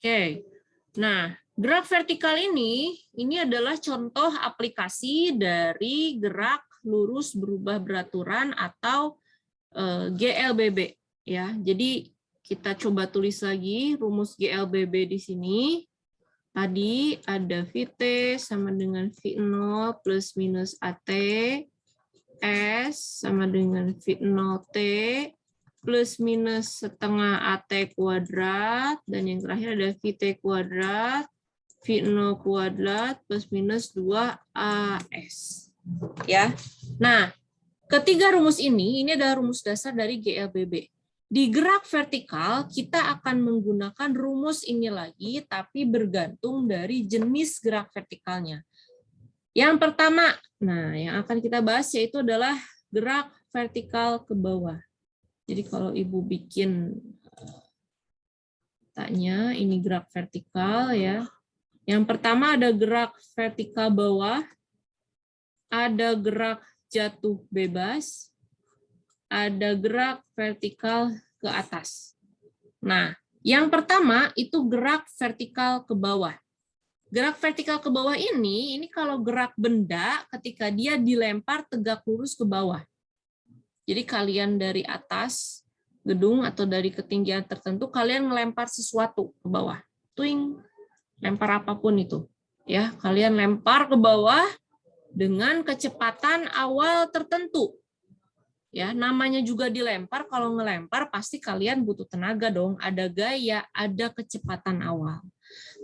Oke. Nah, gerak vertikal ini adalah contoh aplikasi dari gerak lurus berubah beraturan atau GLBB ya. Jadi kita coba tulis lagi rumus GLBB di sini. Tadi ada VT sama dengan V0 plus minus AT, S sama dengan V0T plus minus setengah AT kuadrat, dan yang terakhir ada VT kuadrat, V0 kuadrat plus minus 2AS. Ya. Nah, ketiga rumus ini adalah rumus dasar dari GLBB. Di gerak vertikal, kita akan menggunakan rumus ini lagi, tapi bergantung dari jenis gerak vertikalnya. Yang pertama, nah yang akan kita bahas yaitu adalah gerak vertikal ke bawah. Jadi kalau Ibu bikin tanya, ini gerak vertikal ya. Yang pertama ada gerak vertikal bawah, ada gerak jatuh bebas, ada gerak vertikal ke atas. Nah, yang pertama itu gerak vertikal ke bawah. Gerak vertikal ke bawah ini kalau gerak benda ketika dia dilempar tegak lurus ke bawah. Jadi kalian dari atas gedung atau dari ketinggian tertentu, kalian melempar sesuatu ke bawah. Tuing, lempar apapun itu. Ya, kalian lempar ke bawah dengan kecepatan awal tertentu. Ya, namanya juga dilempar, kalau ngelempar pasti kalian butuh tenaga dong, ada gaya, ada kecepatan awal.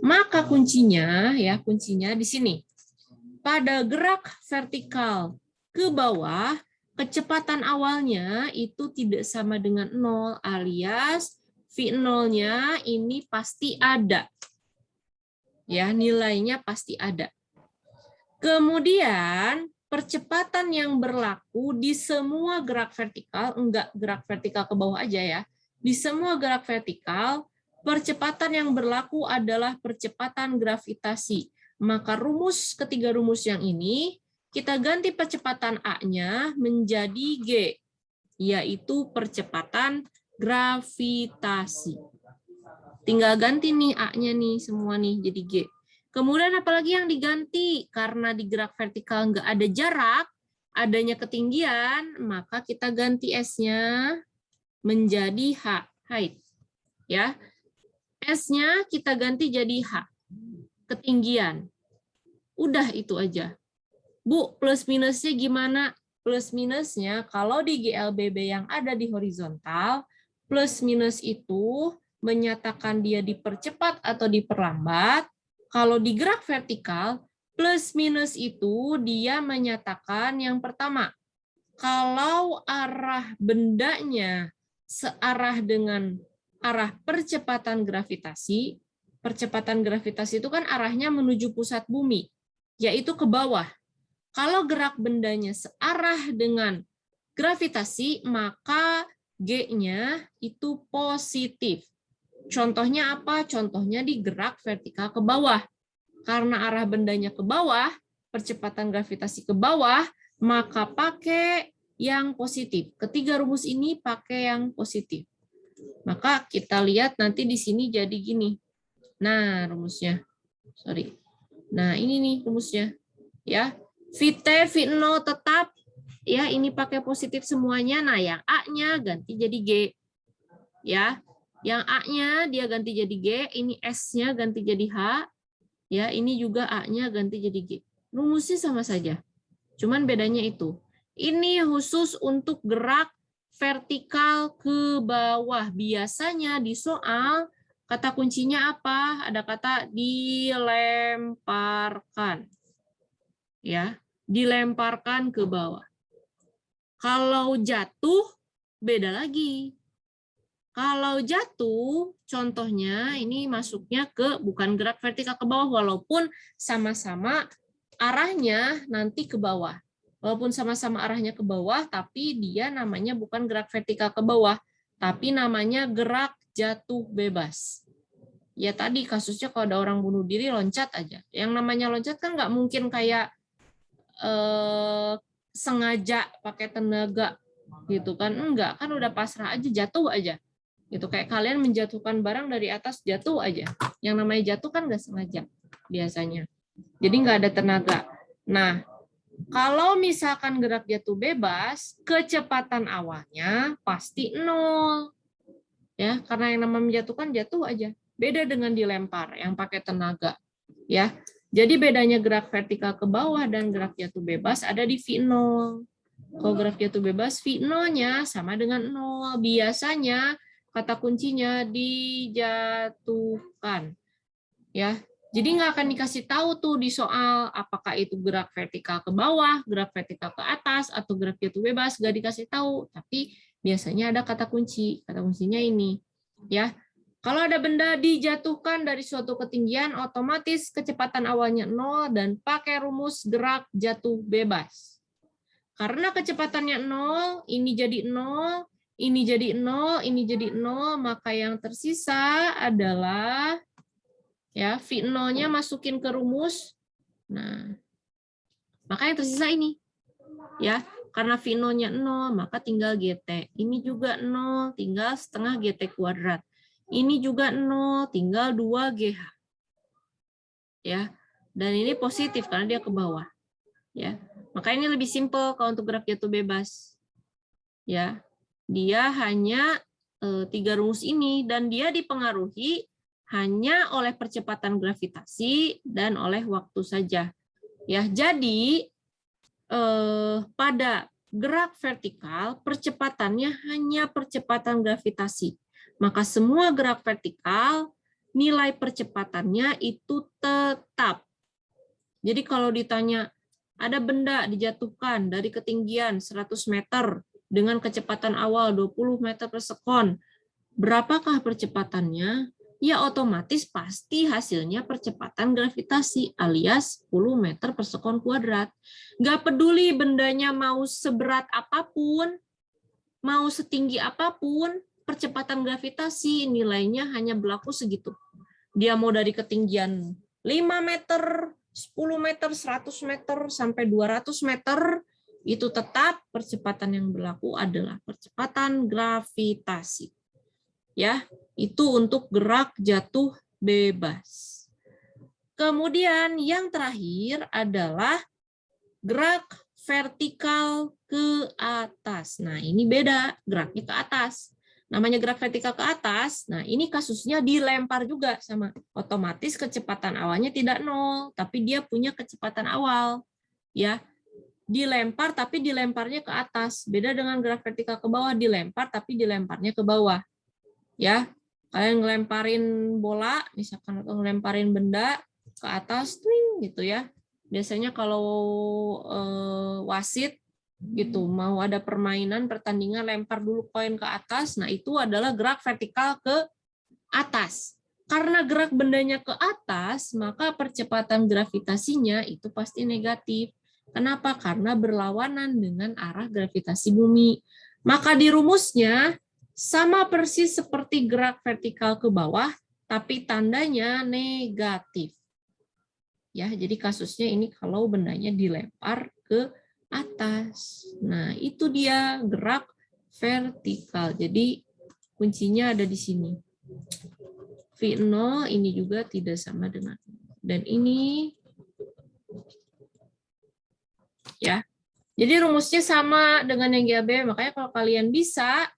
Maka kuncinya di sini. Pada gerak vertikal ke bawah, kecepatan awalnya itu tidak sama dengan 0, alias V0-nya ini pasti ada. Ya, nilainya pasti ada. Kemudian percepatan yang berlaku di semua gerak vertikal, enggak gerak vertikal ke bawah aja ya, di semua gerak vertikal, percepatan yang berlaku adalah percepatan gravitasi. Maka ketiga rumus yang ini, kita ganti percepatan A-nya menjadi G, yaitu percepatan gravitasi. Tinggal ganti nih A-nya nih, semua nih jadi G. Kemudian apalagi yang diganti? Karena di gerak vertikal nggak ada jarak, adanya ketinggian, maka kita ganti S-nya menjadi H, height. Ya. S-nya kita ganti jadi H, ketinggian. Udah itu aja. Bu, plus minusnya gimana? Plus minusnya kalau di GLBB yang ada di horizontal, plus minus itu menyatakan dia dipercepat atau diperlambat. Kalau di gerak vertikal, plus minus itu dia menyatakan yang pertama, kalau arah bendanya searah dengan arah percepatan gravitasi itu kan arahnya menuju pusat bumi, yaitu ke bawah. Kalau gerak bendanya searah dengan gravitasi, maka G-nya itu positif. Contohnya apa? Contohnya di gerak vertikal ke bawah. Karena arah bendanya ke bawah, percepatan gravitasi ke bawah, maka pakai yang positif. Ketiga rumus ini pakai yang positif. Maka kita lihat nanti di sini jadi gini. Nah, rumusnya. Sorry. Nah, ini nih rumusnya. Ya. VT, V0 tetap. Ya, ini pakai positif semuanya. Nah, yang A-nya ganti jadi G. Ya. Yang A-nya dia ganti jadi G, ini S-nya ganti jadi H, ya ini juga A-nya ganti jadi G. Rumusnya sama saja, cuman bedanya itu. Ini khusus untuk gerak vertikal ke bawah. Biasanya di soal kata kuncinya apa? Ada kata dilemparkan, ya, dilemparkan ke bawah. Kalau jatuh beda lagi. Kalau jatuh, contohnya ini masuknya ke bukan gerak vertikal ke bawah, walaupun sama-sama arahnya nanti ke bawah. Walaupun sama-sama arahnya ke bawah, tapi dia namanya bukan gerak vertikal ke bawah, tapi namanya gerak jatuh bebas. Ya tadi kasusnya kalau ada orang bunuh diri loncat aja. Yang namanya loncat kan nggak mungkin kayak sengaja pakai tenaga gitu kan, enggak, kan udah pasrah aja, jatuh aja. Gitu kayak kalian menjatuhkan barang dari atas, jatuh aja. Yang namanya jatuh kan nggak sengaja biasanya. Jadi nggak ada tenaga. Nah, kalau misalkan gerak jatuh bebas, kecepatan awalnya pasti 0. Ya, karena yang namanya menjatuhkan jatuh aja. Beda dengan dilempar yang pakai tenaga. Ya. Jadi bedanya gerak vertikal ke bawah dan gerak jatuh bebas ada di V0. Kalau gerak jatuh bebas, V0-nya sama dengan 0. Biasanya kata kuncinya dijatuhkan. Ya, jadi nggak akan dikasih tahu tuh di soal apakah itu gerak vertikal ke bawah, gerak vertikal ke atas, atau gerak jatuh bebas, nggak dikasih tahu. Tapi biasanya ada kata kunci. Kata kuncinya ini. Ya, kalau ada benda dijatuhkan dari suatu ketinggian, otomatis kecepatan awalnya 0 dan pakai rumus gerak jatuh bebas. Karena kecepatannya 0, ini jadi 0, ini jadi 0, ini jadi 0, maka yang tersisa adalah ya V0-nya masukin ke rumus. Nah, maka yang tersisa ini. Ya, karena V0-nya 0, maka tinggal GT. Ini juga 0, tinggal setengah GT kuadrat. Ini juga 0, tinggal 2GH. Ya. Dan ini positif karena dia ke bawah. Ya. Maka ini lebih simpel kalau untuk gerak jatuh bebas. Ya. Dia hanya 3 rumus ini dan dia dipengaruhi hanya oleh percepatan gravitasi dan oleh waktu saja. Ya, jadi pada gerak vertikal percepatannya hanya percepatan gravitasi. Maka semua gerak vertikal nilai percepatannya itu tetap. Jadi kalau ditanya ada benda dijatuhkan dari ketinggian 100 meter dengan kecepatan awal 20 meter per sekon, berapakah percepatannya? Ya otomatis pasti hasilnya percepatan gravitasi alias 10 meter per sekon kuadrat. Nggak peduli bendanya mau seberat apapun, mau setinggi apapun, percepatan gravitasi nilainya hanya berlaku segitu. Dia mau dari ketinggian 5 meter, 10 meter, 100 meter, sampai 200 meter, itu tetap percepatan yang berlaku adalah percepatan gravitasi. Ya, itu untuk gerak jatuh bebas. Kemudian yang terakhir adalah gerak vertikal ke atas. Nah, ini beda, geraknya ke atas. Namanya gerak vertikal ke atas, nah ini kasusnya dilempar juga sama. Otomatis kecepatan awalnya tidak 0, tapi dia punya kecepatan awal. Ya, dilempar tapi dilemparnya ke atas. Beda dengan gerak vertikal ke bawah, dilempar tapi dilemparnya ke bawah. Ya, kalian ngelemparin bola, misalkan atau ngelemparin benda ke atas, twing gitu ya. Biasanya kalau wasit gitu mau ada permainan pertandingan lempar dulu koin ke atas, nah itu adalah gerak vertikal ke atas. Karena gerak bendanya ke atas, maka percepatan gravitasinya itu pasti negatif. Kenapa? Karena berlawanan dengan arah gravitasi bumi. Maka di rumusnya sama persis seperti gerak vertikal ke bawah, tapi tandanya negatif. Ya, jadi kasusnya ini kalau bendanya dilempar ke atas. Nah, itu dia gerak vertikal. Jadi kuncinya ada di sini. V0 ini juga tidak sama dengan. Dan ini ya. Jadi rumusnya sama dengan yang GAB, makanya kalau kalian bisa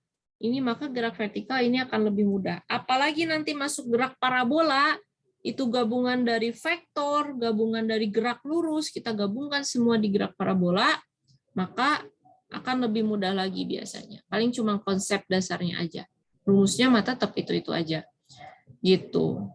ini maka gerak vertikal ini akan lebih mudah. Apalagi nanti masuk gerak parabola, itu gabungan dari vektor, gabungan dari gerak lurus, kita gabungkan semua di gerak parabola, maka akan lebih mudah lagi biasanya. Paling cuma konsep dasarnya aja. Rumusnya mah tetap itu-itu aja. Gitu.